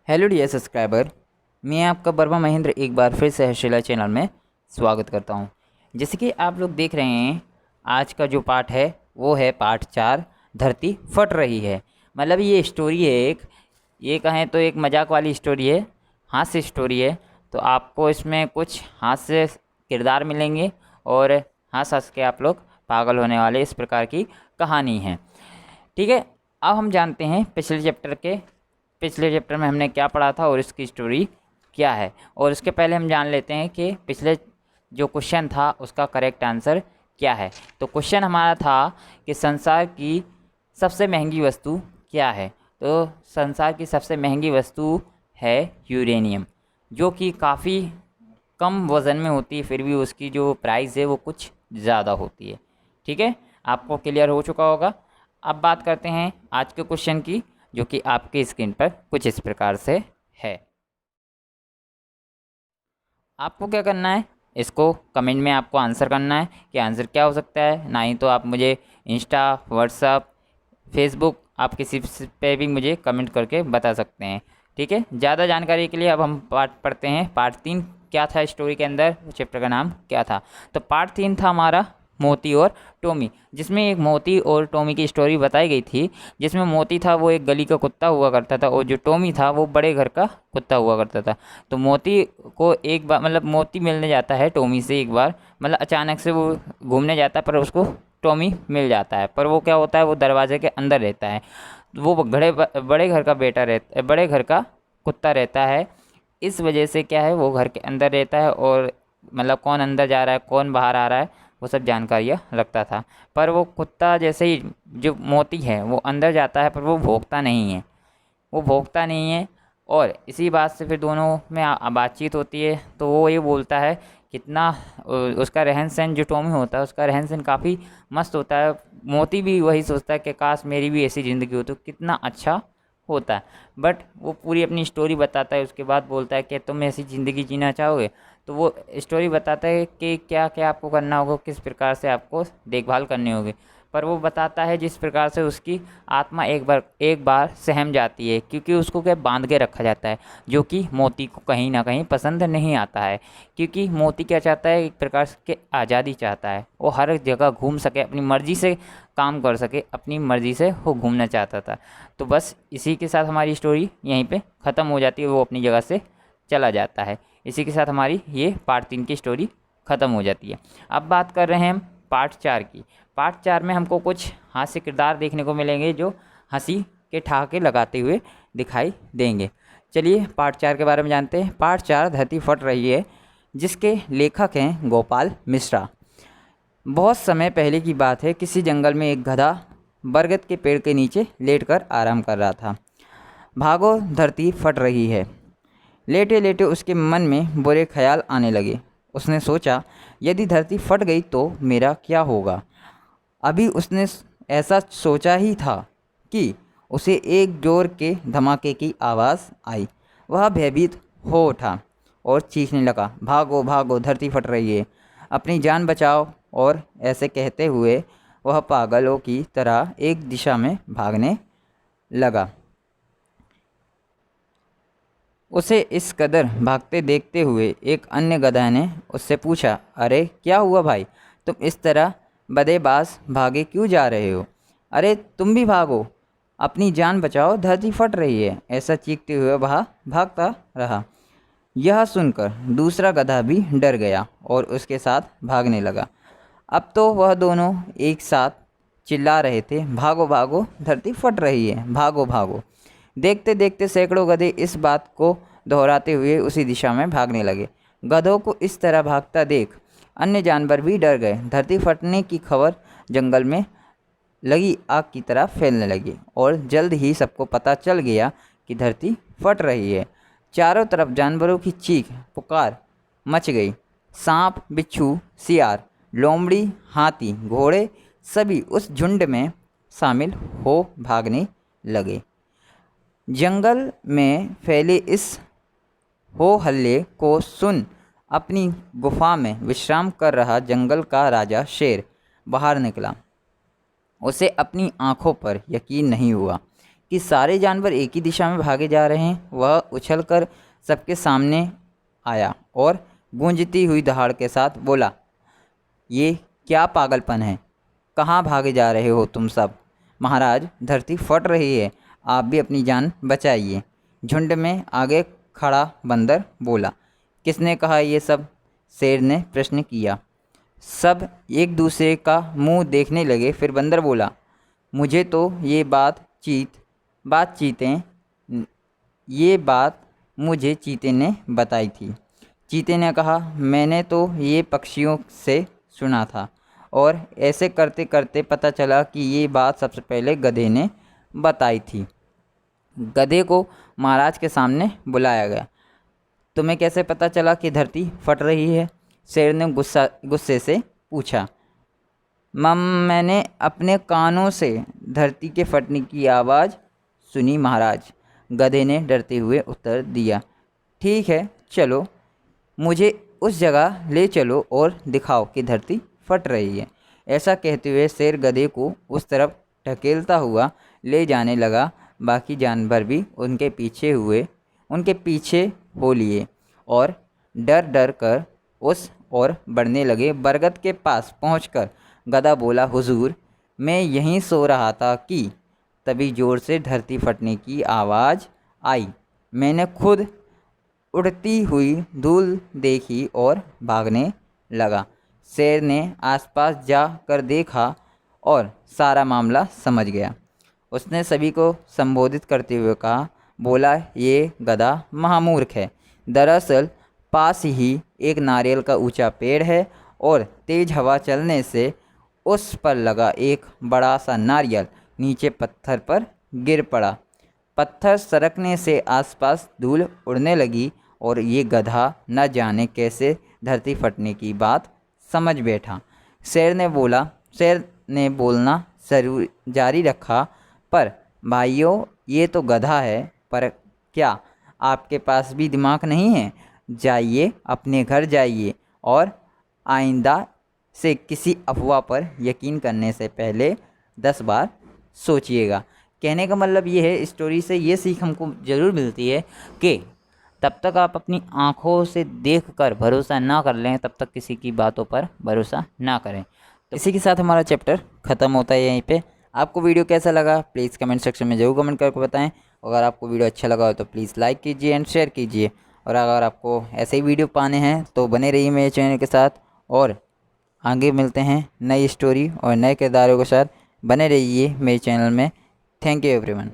Hello dear subscriber, मैं आपका वर्मा महेंद्र एक बार फिर से हर्षिला चैनल में स्वागत करता हूं। जैसे कि आप लोग देख रहे हैं, आज का जो पार्ट है वो है पार्ट 4, धरती फट रही है। मतलब ये स्टोरी है ये कहें तो एक मजाक वाली स्टोरी है, हास्य स्टोरी है। तो आपको इसमें कुछ हास्य किरदार मिलेंगे और हंस हंस के आप लोग पागल होने वाले, इस प्रकार की कहानी है। ठीक है, अब हम जानते हैं पिछले चैप्टर में हमने क्या पढ़ा था और इसकी स्टोरी क्या है। और इसके पहले हम जान लेते हैं कि पिछले जो क्वेश्चन था उसका करेक्ट आंसर क्या है। तो क्वेश्चन हमारा था कि संसार की सबसे महंगी वस्तु क्या है। तो संसार की सबसे महंगी वस्तु है यूरेनियम, जो कि काफ़ी कम वज़न में होती है, फिर भी उसकी जो प्राइस है वो कुछ ज़्यादा होती है। ठीक है, आपको क्लियर हो चुका होगा। अब बात करते हैं आज के क्वेश्चन की, जो कि आपकी स्क्रीन पर कुछ इस प्रकार से है। आपको क्या करना है, इसको कमेंट में आपको आंसर करना है कि आंसर क्या हो सकता है। ना ही तो आप मुझे इंस्टा, व्हाट्सअप, फेसबुक, आप किसी पे भी मुझे कमेंट करके बता सकते हैं। ठीक है, ज़्यादा जानकारी के लिए अब हम पार्ट पढ़ते हैं। पार्ट 3 क्या था स्टोरी के अंदर, चैप्टर का नाम क्या था। तो पार्ट 3 था हमारा मोती और टॉमी, जिसमें एक मोती और टॉमी की स्टोरी बताई गई थी। जिसमें मोती था वो एक गली का कुत्ता हुआ करता था और जो टॉमी था वो बड़े घर का कुत्ता हुआ करता था। तो मोती को एक बार, मतलब मोती मिलने जाता है टॉमी से एक बार, मतलब अचानक से वो घूमने जाता है पर उसको टॉमी मिल जाता है। पर वो क्या होता है, वो दरवाजे के अंदर रहता है। वो बड़े घर का बेटा रहता, बड़े घर का कुत्ता रहता है। इस वजह से क्या है, वो घर के अंदर रहता है और मतलब कौन अंदर जा रहा है कौन बाहर आ रहा है वो सब जानकारियाँ रखता था। पर वो कुत्ता जैसे ही जो मोती है वो अंदर जाता है पर वो भोंकता नहीं है। और इसी बात से फिर दोनों में बातचीत होती है। तो वो ये बोलता है कितना उसका रहन सहन, जो टॉमी होता है उसका रहन सहन काफ़ी मस्त होता है। मोती भी वही सोचता है कि काश मेरी भी ऐसी ज़िंदगी हो तो कितना अच्छा होता है। बट वो पूरी अपनी स्टोरी बताता है, उसके बाद बोलता है कि तुम ऐसी ज़िंदगी जीना चाहोगे। तो वो स्टोरी बताता है कि क्या क्या आपको करना होगा, किस प्रकार से आपको देखभाल करनी होगी। पर वो बताता है जिस प्रकार से उसकी आत्मा एक बार सहम जाती है, क्योंकि उसको क्या बांध के रखा जाता है, जो कि मोती को कहीं ना कहीं पसंद नहीं आता है। क्योंकि मोती क्या चाहता है, एक प्रकार से आज़ादी चाहता है, वो हर जगह घूम सके, अपनी मर्ज़ी से काम कर सके, अपनी मर्ज़ी से वो घूमना चाहता था। तो बस इसी के साथ हमारी स्टोरी यहीं पे ख़त्म हो जाती है, वो अपनी जगह से चला जाता है। इसी के साथ हमारी ये पार्ट 3 की स्टोरी ख़त्म हो जाती है। अब बात कर रहे हैं हम पार्ट 4 की। पार्ट 4 में हमको कुछ हास्य किरदार देखने को मिलेंगे जो हंसी के ठहाके लगाते हुए दिखाई देंगे। चलिए पार्ट 4 के बारे में जानते हैं। पार्ट 4 धरती फट रही है, जिसके लेखक हैं गोपाल मिश्रा। बहुत समय पहले की बात है, किसी जंगल में एक गधा बरगद के पेड़ के नीचे लेटकर आराम कर रहा था। भागो, धरती फट रही है। लेटे लेटे उसके मन में बुरे ख्याल आने लगे। उसने सोचा, यदि धरती फट गई तो मेरा क्या होगा। अभी उसने ऐसा सोचा ही था कि उसे एक जोर के धमाके की आवाज़ आई। वह भयभीत हो उठा और चीखने लगा, भागो भागो, धरती फट रही है, अपनी जान बचाओ। और ऐसे कहते हुए वह पागलों की तरह एक दिशा में भागने लगा। उसे इस कदर भागते देखते हुए एक अन्य गधा ने उससे पूछा, अरे क्या हुआ भाई, तुम इस तरह बदेबाज भागे क्यों जा रहे हो। अरे तुम भी भागो, अपनी जान बचाओ, धरती फट रही है। ऐसा चीखते हुए वह भागता रहा। यह सुनकर दूसरा गधा भी डर गया और उसके साथ भागने लगा। अब तो वह दोनों एक साथ चिल्ला रहे थे, भागो भागो, धरती फट रही है, भागो भागो। देखते देखते सैकड़ों गधे इस बात को दोहराते हुए उसी दिशा में भागने लगे। गधों को इस तरह भागता देख अन्य जानवर भी डर गए। धरती फटने की खबर जंगल में लगी आग की तरह फैलने लगी और जल्द ही सबको पता चल गया कि धरती फट रही है। चारों तरफ जानवरों की चीख पुकार मच गई। सांप, बिच्छू, सियार, लोमड़ी, हाथी, घोड़े सभी उस झुंड में शामिल हो भागने लगे। जंगल में फैले इस हो हल्ले को सुन अपनी गुफा में विश्राम कर रहा जंगल का राजा शेर बाहर निकला। उसे अपनी आंखों पर यकीन नहीं हुआ कि सारे जानवर एक ही दिशा में भागे जा रहे हैं। वह उछलकर सबके सामने आया और गूंजती हुई दहाड़ के साथ बोला, ये क्या पागलपन है? कहाँ भागे जा रहे हो तुम सब? महाराज, धरती फट रही है, आप भी अपनी जान बचाइए। झुंड में आगे खड़ा बंदर बोला। किसने कहा ये सब? शेर ने प्रश्न किया। सब एक दूसरे का मुंह देखने लगे। फिर बंदर बोला, मुझे तो ये बात मुझे चीते ने बताई थी। चीते ने कहा, मैंने तो ये पक्षियों से सुना था और ऐसे करते करते पता चला कि ये बात सबसे पहले गधे ने बताई थी। गधे को महाराज के सामने बुलाया गया। तुम्हें कैसे पता चला कि धरती फट रही है? शेर ने गुस्से से पूछा। मैंने अपने कानों से धरती के फटने की आवाज़ सुनी महाराज, गधे ने डरते हुए उत्तर दिया। ठीक है, चलो, मुझे उस जगह ले चलो और दिखाओ कि धरती फट रही है। ऐसा कहते हुए शेर गधे को उस तरफ ढकेलता हुआ ले जाने लगा। बाकी जानवर भी उनके पीछे हो लिए और डर डर कर उस ओर बढ़ने लगे। बरगद के पास पहुंचकर गधा बोला, हुजूर, मैं यहीं सो रहा था कि तभी जोर से धरती फटने की आवाज़ आई। मैंने खुद उड़ती हुई धूल देखी और भागने लगा। शेर ने आसपास जा कर देखा और सारा मामला समझ गया। उसने सभी को संबोधित करते हुए कहा, बोला, ये गधा महामूर्ख है। दरअसल पास ही एक नारियल का ऊंचा पेड़ है और तेज़ हवा चलने से उस पर लगा एक बड़ा सा नारियल नीचे पत्थर पर गिर पड़ा। पत्थर सरकने से आसपास धूल उड़ने लगी और ये गधा न जाने कैसे धरती फटने की बात समझ बैठा। शेर ने बोलना जारी रखा, पर भाइयों, ये तो गधा है, पर क्या आपके पास भी दिमाग नहीं है? जाइए, अपने घर जाइए और आइंदा से किसी अफवाह पर यकीन करने से पहले 10 बार सोचिएगा। कहने का मतलब ये है, स्टोरी से ये सीख हमको ज़रूर मिलती है कि तब तक आप अपनी आँखों से देखकर भरोसा ना कर लें, तब तक किसी की बातों पर भरोसा ना करें। तो इसी के साथ हमारा चैप्टर ख़त्म होता है यहीं पे। आपको वीडियो कैसा लगा प्लीज़ कमेंट सेक्शन में ज़रूर कमेंट करके बताएं। अगर आपको वीडियो अच्छा लगा हो तो प्लीज़ लाइक कीजिए एंड शेयर कीजिए। और अगर आपको ऐसे ही वीडियो पाने हैं तो बने रहिए मेरे चैनल के साथ और आगे मिलते हैं नई स्टोरी और नए किरदारों के साथ। बने रहिए मेरे चैनल में। Thank you everyone.